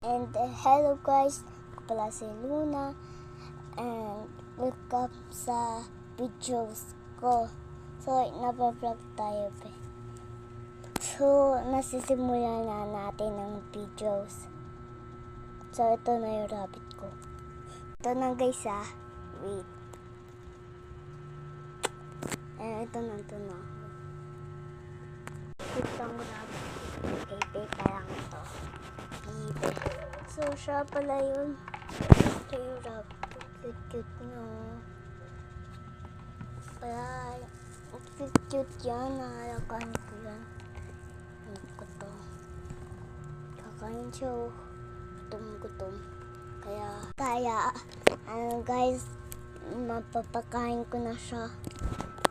And hello guys, ako pala si Luna and welcome sa videos ko. So, nabablog tayo pe. So, nasisimulan na natin ang videos. So, ito na yung rabbit ko. Ito na guys wait. Ito na ako. Ito ang rabbit ko. Baby pa lang ito. Baby. So, siya pala yun. Ito yung rabbit ko. Cute nyo. Kaya, cute yan. Nahalakaan ko yan. Ano ko to? Kakain siya. Gutom. Kaya, guys, mapapakain ko na siya.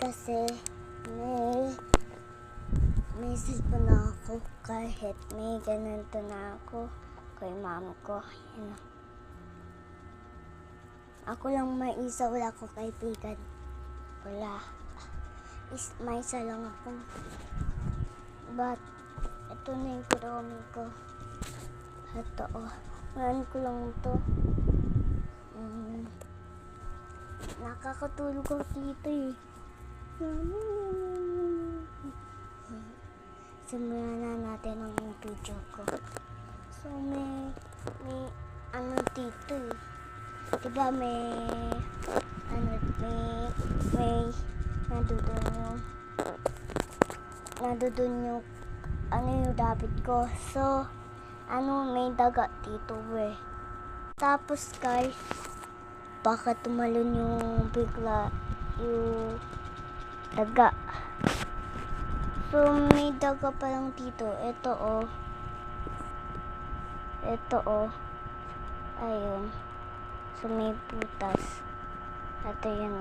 Kasi, may cellphone na ako kahit may ganito na ako kay mama ko. Yan. Ako lang may isa, wala ko kaibigan. Wala. May isa lang ako. But, ito na yung kurami ko. Ito ngayon ko lang ito. Nakakatulog ako dito Simulan na natin ang video ko. So, may ano dito Diba may nandun yung yung dapat ko. So, may daga dito Tapos guys, baka tumalon yung bigla yung daga. So, may daga pa lang dito. Ito ayun. So, may putas. Ito yun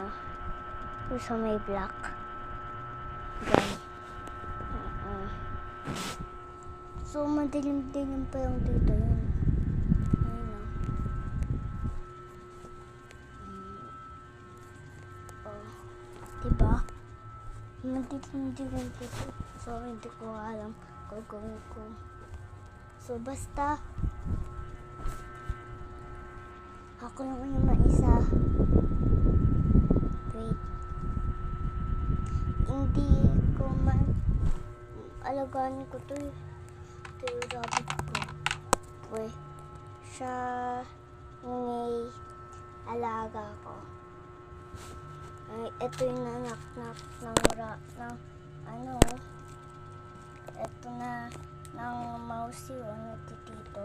So, may black. Ganyan. So, madilim-dilim pa yung dito yun. Ayun Diba? Madilim-dilim dito. So, hindi ko alam kung gawin ko. So, basta ako lang yung maisa. Wait. Hindi ko alagaan ko to Ito yung rabbit ko. Siya may alaga ko. Ito yung nanak ito na ng mouse ito dito.